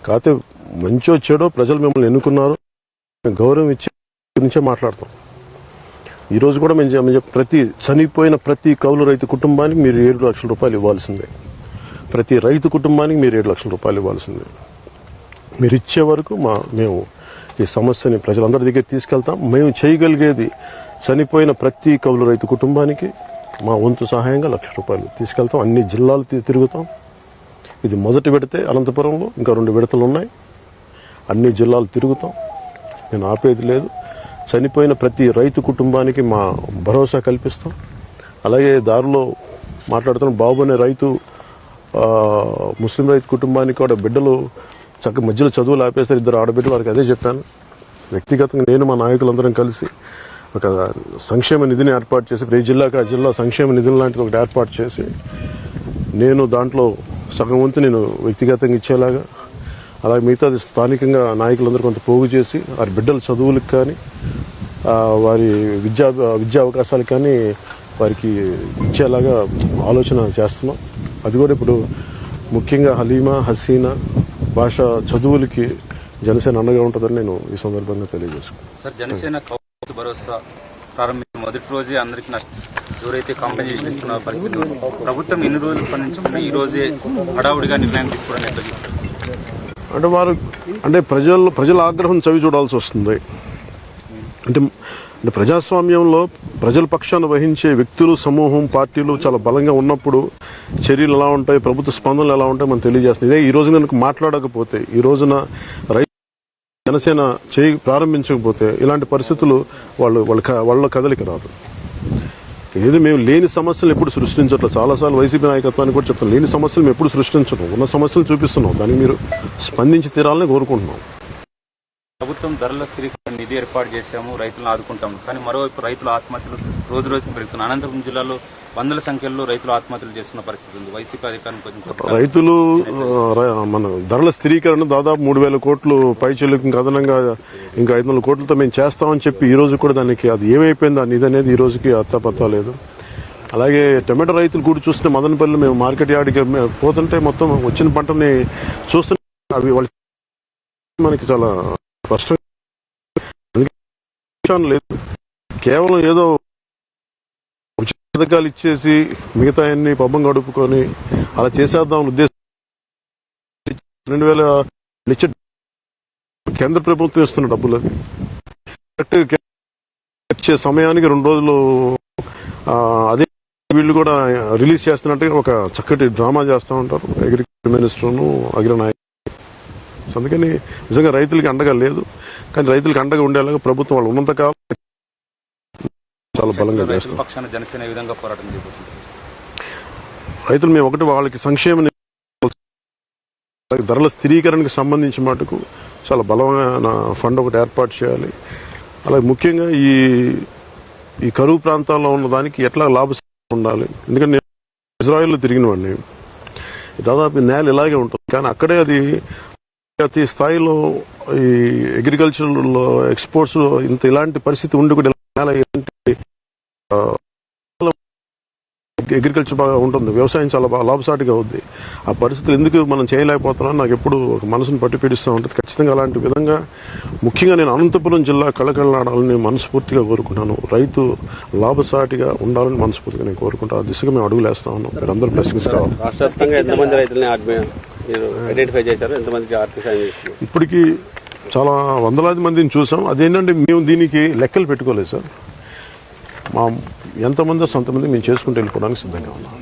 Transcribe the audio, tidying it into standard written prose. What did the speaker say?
కాకపోతే మంచో చెడో ప్రజలు మిమ్మల్ని ఎన్నుకున్నారు, గౌరవం ఇచ్చే గురించే మాట్లాడతాం. ఈరోజు కూడా మేము చనిపోయిన ప్రతి కౌలు రైతు కుటుంబానికి మీరు 7 లక్షల రూపాయలు ఇవ్వాల్సిందే. ప్రతి రైతు కుటుంబానికి మీరు 7 లక్షల రూపాయలు ఇవ్వాల్సిందే. మీరు ఇచ్చే వరకు మేము ఈ సమస్యని ప్రజలందరి దగ్గర తీసుకెళ్తాం. మేము చేయగలిగేది చనిపోయిన ప్రతి కౌలు రైతు కుటుంబానికి మా వంతు సహాయంగా 1 లక్ష రూపాయలు తీసుకెళ్తాం. అన్ని జిల్లాలు తిరుగుతాం. ఇది మొదటి విడతే అనంతపురంలో, ఇంకా 2 విడతలు ఉన్నాయి. అన్ని జిల్లాలు తిరుగుతాం. నేను ఆపేది లేదు. చనిపోయిన ప్రతి రైతు కుటుంబానికి మా భరోసా కల్పిస్తాం. అలాగే దారిలో మాట్లాడుతున్న బాబు అనే రైతు ముస్లిం రైతు కుటుంబానికి కూడా బిడ్డలు చక్కగా మధ్యలో చదువులు ఆపేశారు. 2 ఆడబిడ్డలు, వారికి అదే చెప్పాను. వ్యక్తిగతంగా నేను మా నాయకులందరం కలిసి ఒక సంక్షేమ నిధిని ఏర్పాటు చేసి, ప్రతి జిల్లాకి ఆ జిల్లా సంక్షేమ నిధులు లాంటిది ఒకటి ఏర్పాటు చేసి, నేను దాంట్లో సగం వంతు నేను వ్యక్తిగతంగా ఇచ్చేలాగా, అలాగే మిగతాది స్థానికంగా నాయకులందరూ కొంత పోగు చేసి వారి బిడ్డల చదువులకు కానీ వారి విద్యా అవకాశాలకు కానీ వారికి ఇచ్చేలాగా ఆలోచన చేస్తున్నాం. అది కూడా ఇప్పుడు ముఖ్యంగా హలీమా, హసీనా భాష చదువులకి జనసేన అండగా ఉంటుందని నేను ఈ సందర్భంగా తెలియజేసుకున్నాను. సార్, జనసేన కౌలు భరోసా ప్రారంభించిన మొదటి రోజే అందరికీ ఎవరైతే కాంపెన్సేషన్ ఇస్తున్న పరిస్థితి ప్రభుత్వం ఎన్ని రోజులు స్పందించకుండా ఈ రోజే హడావుడిగా నిర్ణయం తీసుకోవడం ఎట్లా చూస్తారు? అంటే ప్రజల ఆగ్రహం చవి చూడాల్సి వస్తుంది. అంటే ప్రజాస్వామ్యంలో ప్రజల పక్షాన వహించే వ్యక్తులు, సమూహం, పార్టీలు చాలా బలంగా ఉన్నప్పుడు చర్యలు ఎలా ఉంటాయి, ప్రభుత్వ స్పందనలు ఎలా ఉంటాయి మనం తెలియజేస్తుంది. ఇదే ఈ రోజు కనుక మాట్లాడకపోతే, ఈ రోజున జనసేన ప్రారంభించకపోతే ఇలాంటి పరిస్థితులు వాళ్ళ కదలిక రాదు. ఏదో మేము లేని సమస్యలు ఎప్పుడు సృష్టించట్లేదు. చాలాసార్లు వైసీపీ నాయకత్వాన్ని కూడా చెప్తాం, లేని సమస్యలు మేము ఎప్పుడు సృష్టించడం, ఉన్న సమస్యలు చూపిస్తున్నాం. దానికి మీరు స్పందించి తీరాలని కోరుకుంటున్నాం. ప్రభుత్వం ధరల స్థిరీకరణ నిధి ఏర్పాటు చేశాము, రైతులను ఆదుకుంటాము. కానీ మరోవైపు రైతుల ఆత్మహత్యలు రోజు రోజుకు పెరుగుతున్నాయి. అనంతపురం జిల్లాలో వందల సంఖ్యలో రైతులు ఆత్మహత్యలు చేస్తున్న పరిస్థితి ఉంది. వైసీపీ అధికారులు రైతులు మన ధరల స్థిరీకరణ దాదాపు 3,000 కోట్లు పైచెల్లుకు అదనంగా ఇంకా 500 కోట్లతో మేము చేస్తామని చెప్పి ఈ రోజు కూడా దానికి అది ఏమైపోయింది ఆ నిధి అనేది ఈ రోజుకి అత్తాపత్తా లేదు. అలాగే టమాటో రైతులు కూడా చూస్తే మదనపల్లి మేము మార్కెట్ యార్డ్కి పోతుంటే మొత్తం వచ్చిన పంటని చూస్తుంటే అవి వాళ్ళ మనకి చాలా స్పష్టంగా లేదు. కేవలం ఏదో పథకాలు ఇచ్చేసి మిగతా అన్ని పబ్బం గడుపుకొని అలా చేసేద్దాం ఉద్దేశం 2,000 ఇచ్చే కేంద్ర ప్రభుత్వం ఇస్తున్న డబ్బులు అది ఇచ్చే సమయానికి 2 రోజులు అదే వీళ్ళు కూడా రిలీజ్ చేస్తున్నట్టుగా ఒక చక్కటి డ్రామా చేస్తూ ఉంటారు అగ్రికల్చర్ మినిస్టర్ను, అగ్రి నాయకులు. అందుకని నిజంగా రైతులకి అండగా లేదు. కానీ రైతులకు అండగా ఉండేలాగా ప్రభుత్వం వాళ్ళు ఉన్నంతకాలం చాలా బలంగా చేస్తారు. జనసేన విధంగా పోరాటం చేయబోతుంది. రైతులు మేము ఒకటి వాళ్ళకి సంక్షేమ ధరల స్థిరీకరణకు సంబంధించి మటుకు చాలా బలమైన ఫండ్ ఒకటి ఏర్పాటు చేయాలి. అలాగే ముఖ్యంగా ఈ కరువు ప్రాంతాల్లో ఉన్న దానికి ఎట్లా లాభసాటి ఉండాలి. ఎందుకంటే నేను ఇజ్రాయెల్లో తిరిగిన వాడిని. దాదాపు నేల ఇలాగే ఉంటుంది, కానీ అక్కడే అది ప్రతి స్థాయిలో ఈ అగ్రికల్చర్లో ఎక్స్పోర్ట్స్ ఇలాంటి పరిస్థితి ఉండి కూడా అగ్రికల్చర్ బాగా ఉంటుంది, వ్యవసాయం చాలా బాగా లాభసాటిగా ఉంది. ఆ పరిస్థితులు ఎందుకు మనం చేయలేకపోతున్నాం నాకు ఎప్పుడు ఒక మనసును పట్టి పీడిస్తూ ఉంటుంది. ఖచ్చితంగా అలాంటి విధంగా ముఖ్యంగా నేను అనంతపురం జిల్లా కళకళలాడాలని మనస్ఫూర్తిగా కోరుకుంటాను. రైతు లాభసాటిగా ఉండాలని మనస్ఫూర్తిగా నేను కోరుకుంటాను. ఆ దిశగా మేము అడుగులేస్తా ఉన్నాం. మీరు అందరూ బ్లెస్సింగ్స్ కావాలి. రాష్ట్ర వ్యాప్తంగా ఎంతమంది రైతులని ఐడెంటిఫై చేశారు, ఎంతమందికి ఆర్థిక సాయం చేస్తున్నారు? ఇప్పటికీ చాలా వందలాది మందిని చూసాం. అదేంటంటే మేము దీనికి లెక్కలు పెట్టుకోలేదు సార్. ఎంతమంది అంతమంది మేము చేసుకుంటూ వెళ్ళిపోవడానికి సిద్ధంగా ఉన్నాం.